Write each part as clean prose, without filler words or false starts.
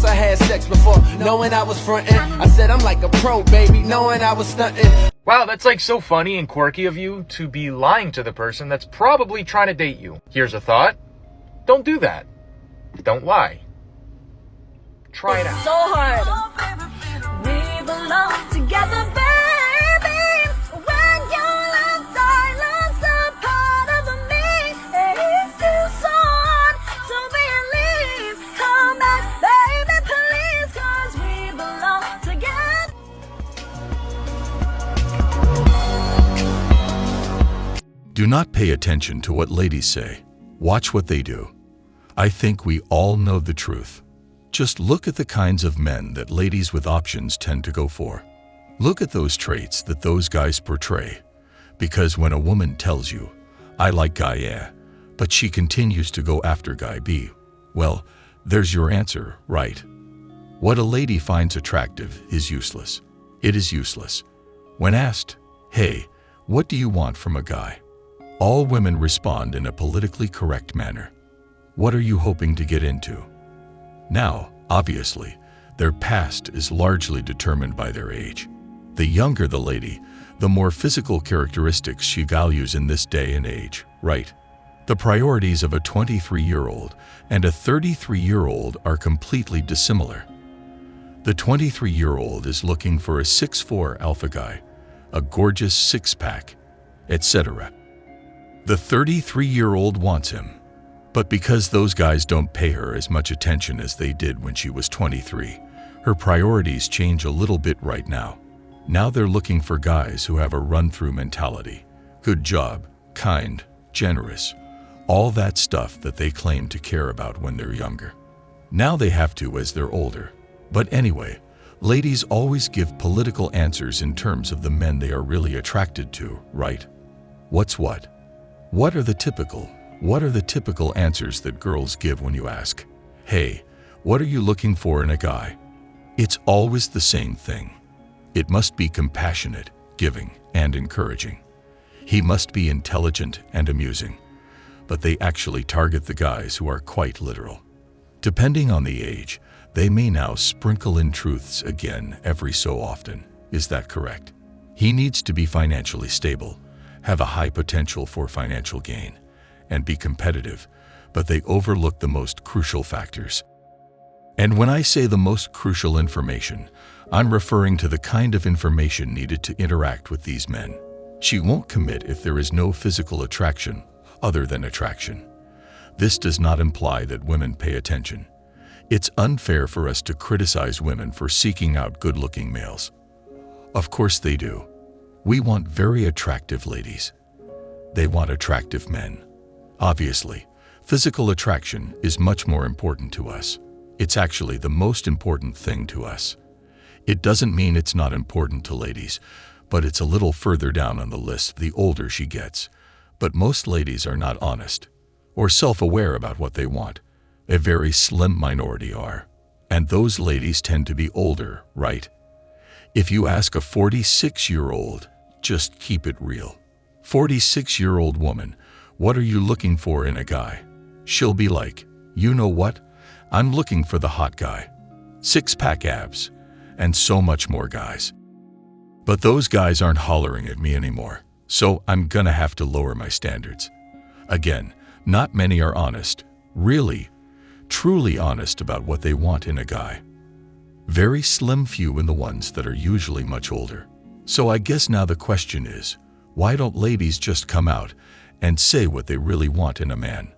course I had sex before, knowing I was frontin'. I said I'm like a pro, baby, knowing I was stuntin'. Wow, that's like so funny and quirky of you to be lying to the person that's probably trying to date you. Here's a thought. Don't do that. Don't lie. Try it out. So hard. We belong together, baby. When your love silence a part of me, it's too soon to believe. Come back, baby, please, 'cause we belong together. Do not pay attention to what ladies say. Watch what they do. I think we all know the truth. Just look at the kinds of men that ladies with options tend to go for. Look at those traits that those guys portray. Because when a woman tells you, I like guy A, but she continues to go after guy B, well, there's your answer, right? What a lady finds attractive is useless. It is useless. When asked, hey, what do you want from a guy? All women respond in a politically correct manner. What are you hoping to get into? Now, obviously, their past is largely determined by their age. The younger the lady, the more physical characteristics she values in this day and age, right? The priorities of a 23-year-old and a 33-year-old are completely dissimilar. The 23-year-old is looking for a 6'4" alpha guy, a gorgeous six-pack, etc. The 33-year-old wants him. But because those guys don't pay her as much attention as they did when she was 23, her priorities change a little bit right now. Now they're looking for guys who have a run-through mentality, good job, kind, generous, all that stuff that they claim to care about when they're younger. Now they have to as they're older. But anyway, ladies always give political answers in terms of the men they are really attracted to, right? What's what? What are the typical answers that girls give when you ask, hey, what are you looking for in a guy? It's always the same thing. It must be compassionate, giving, and encouraging. He must be intelligent and amusing. But they actually target the guys who are quite literal. Depending on the age, they may now sprinkle in truths again every so often. Is that correct? He needs to be financially stable, have a high potential for financial gain, and be competitive, but they overlook the most crucial factors. And when I say the most crucial information, I'm referring to the kind of information needed to interact with these men. She won't commit if there is no physical attraction other than attraction. This does not imply that women pay attention. It's unfair for us to criticize women for seeking out good-looking males. Of course they do. We want very attractive ladies. They want attractive men. Obviously, physical attraction is much more important to us. It's actually the most important thing to us. It doesn't mean it's not important to ladies, but it's a little further down on the list the older she gets. But most ladies are not honest or self-aware about what they want. A very slim minority are. And those ladies tend to be older, right? If you ask a 46-year-old, just keep it real. 46-year-old woman, what are you looking for in a guy? She'll be like, you know what? I'm looking for the hot guy. Six-pack abs, and so much more guys. But those guys aren't hollering at me anymore, so I'm gonna have to lower my standards. Again, not many are honest, really, truly honest about what they want in a guy. Very slim few in the ones that are usually much older. So I guess now the question is, why don't ladies just come out and say what they really want in a man?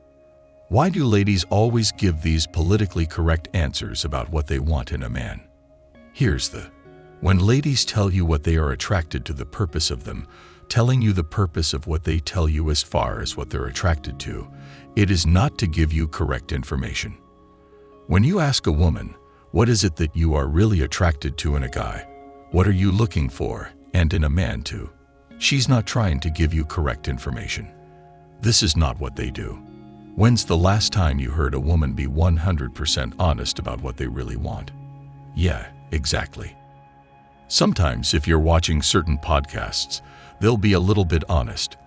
Why do ladies always give these politically correct answers about what they want in a man? Here's the: when ladies tell you what they are attracted to, the purpose of them telling you the purpose of what they tell you as far as what they're attracted to, it is not to give you correct information. When you ask a woman, what is it that you are really attracted to in a guy? What are you looking for, and in a man too? She's not trying to give you correct information. This is not what they do. When's the last time you heard a woman be 100% honest about what they really want? Yeah, exactly. Sometimes if you're watching certain podcasts, they'll be a little bit honest.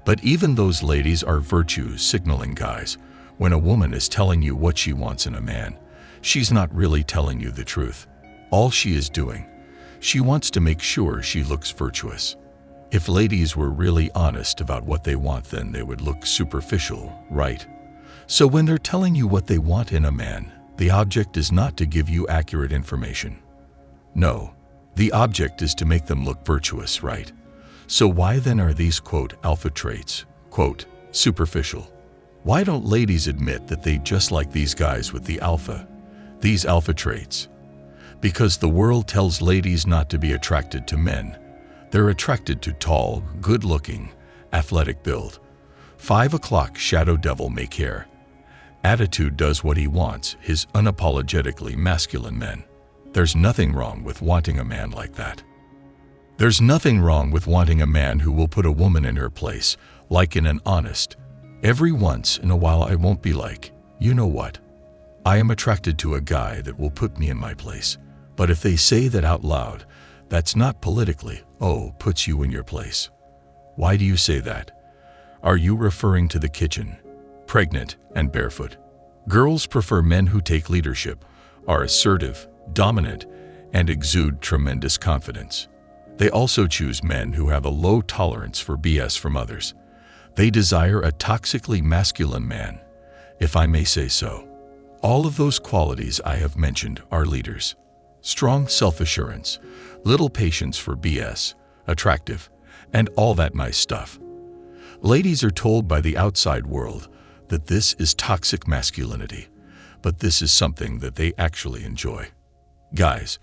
But even those ladies are virtue signaling guys. When a woman is telling you what she wants in a man, she's not really telling you the truth. All she is doing, she wants to make sure she looks virtuous. If ladies were really honest about what they want, then they would look superficial, right? So when they're telling you what they want in a man, the object is not to give you accurate information. No, the object is to make them look virtuous, right? So why then are these, quote, alpha traits, quote, superficial? Why don't ladies admit that they just like these guys with these alpha traits? Because the world tells ladies not to be attracted to men. They're attracted to tall, good-looking, athletic build. 5 o'clock shadow devil make hair. Attitude does what he wants, his unapologetically masculine men. There's nothing wrong with wanting a man like that. There's nothing wrong with wanting a man who will put a woman in her place, like in an honest, every once in a while I won't be like, you know what? I am attracted to a guy that will put me in my place. But if they say that out loud, that's not politically, puts you in your place. Why do you say that? Are you referring to the kitchen, pregnant and barefoot? Girls prefer men who take leadership, are assertive, dominant, and exude tremendous confidence. They also choose men who have a low tolerance for BS from others. They desire a toxically masculine man, if I may say so. All of those qualities I have mentioned are leaders. Strong self-assurance, little patience for BS, attractive, and all that nice stuff. Ladies are told by the outside world that this is toxic masculinity, but this is something that they actually enjoy. Guys,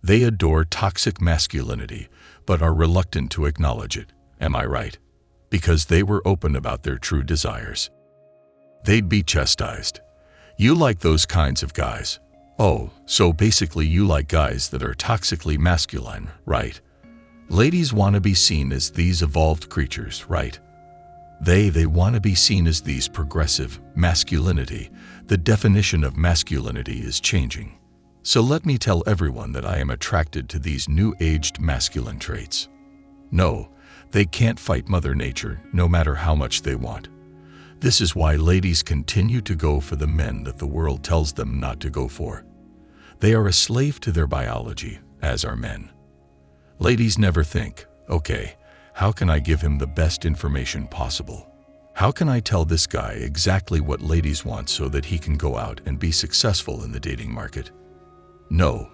they adore toxic masculinity, but are reluctant to acknowledge it. Am I right? Because they were open about their true desires. They'd be chastised. You like those kinds of guys. Oh, so basically you like guys that are toxically masculine, right? Ladies want to be seen as these evolved creatures, right? They want to be seen as these progressive masculinity. The definition of masculinity is changing. So let me tell everyone that I am attracted to these new-aged masculine traits. No, they can't fight Mother Nature, no matter how much they want. This is why ladies continue to go for the men that the world tells them not to go for. They are a slave to their biology, as are men. Ladies never think, okay, how can I give him the best information possible? How can I tell this guy exactly what ladies want so that he can go out and be successful in the dating market? No.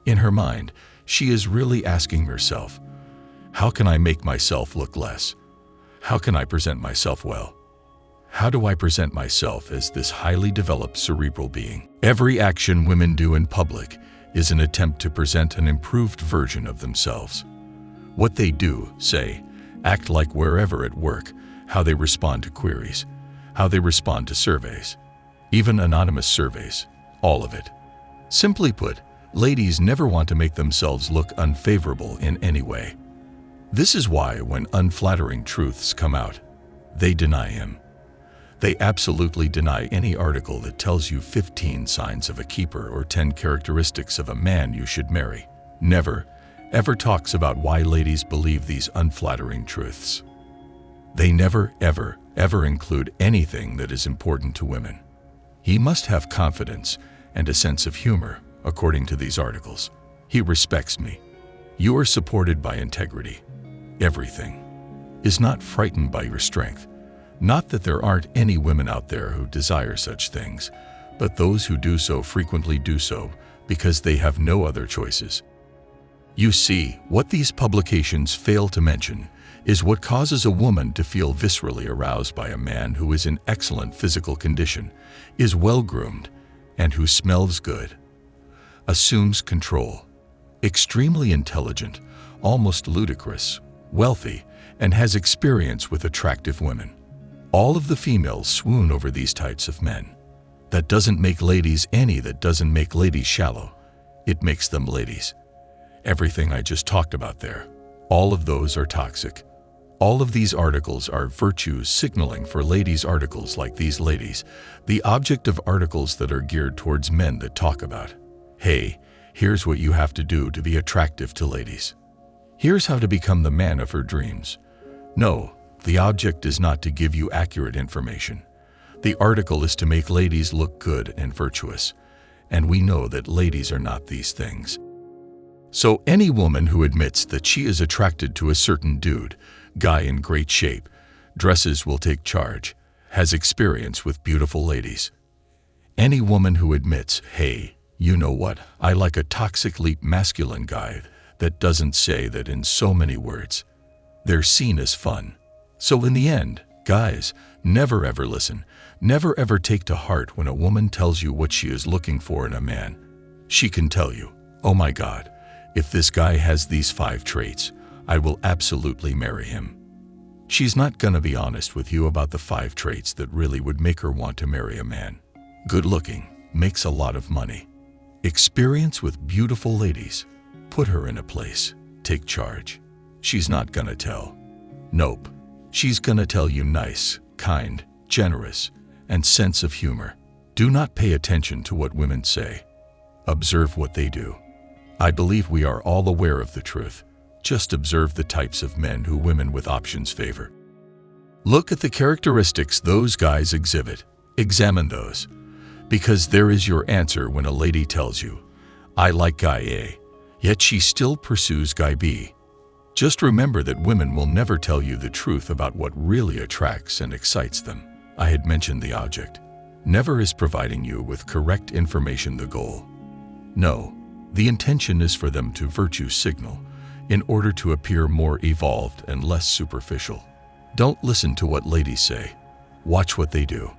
In her mind, she is really asking herself, how can I make myself look less? How can I present myself well? How do I present myself as this highly developed cerebral being? Every action women do in public is an attempt to present an improved version of themselves. What they do, say, act like wherever at work, how they respond to queries, how they respond to surveys, even anonymous surveys, all of it. Simply put, ladies never want to make themselves look unfavorable in any way. This is why when unflattering truths come out, they deny him. They absolutely deny any article that tells you 15 signs of a keeper or 10 characteristics of a man you should marry. Never, ever talks about why ladies believe these unflattering truths. They never, ever include anything that is important to women. He must have confidence and a sense of humor, according to these articles. He respects me. You are supported by integrity. Everything. Is not frightened by your strength. Not that there aren't any women out there who desire such things, but those who do so frequently do so because they have no other choices. You see, what these publications fail to mention is what causes a woman to feel viscerally aroused by a man who is in excellent physical condition, is well-groomed, and who smells good. Assumes control. Extremely intelligent, almost ludicrous, wealthy, and has experience with attractive women. All of the females swoon over these types of men. That doesn't make ladies any, that doesn't make ladies shallow. It makes them ladies. Everything I just talked about there, all of those are toxic. All of these articles are virtues signaling for ladies. Articles like these ladies, the object of articles that are geared towards men that talk about, hey, here's what you have to do to be attractive to ladies. Here's how to become the man of her dreams. No, the object is not to give you accurate information. The article is to make ladies look good and virtuous. and we know that ladies are not these things. So any woman who admits that she is attracted to a certain dude, guy in great shape, dresses will take charge, has experience with beautiful ladies. Any woman who admits, hey, you know what, I like a toxically masculine guy that doesn't say that in so many words, they're seen as fun. So in the end, guys, never ever listen, never ever take to heart when a woman tells you what she is looking for in a man. She can tell you, oh my God, if this guy has these 5 traits, I will absolutely marry him. She's not gonna be honest with you about the 5 traits that really would make her want to marry a man. Good looking, makes a lot of money. Experience with beautiful ladies, put her in a place, take charge. She's not gonna tell. Nope. She's gonna tell you nice, kind, generous, and sense of humor. Do not pay attention to what women say. Observe what they do. I believe we are all aware of the truth. Just observe the types of men who women with options favor. Look at the characteristics those guys exhibit. Examine those. Because there is your answer when a lady tells you, I like guy A, yet she still pursues guy B. Just remember that women will never tell you the truth about what really attracts and excites them. I had mentioned the object. Never is providing you with correct information the goal. No, the intention is for them to virtue signal in order to appear more evolved and less superficial. Don't listen to what ladies say. Watch what they do.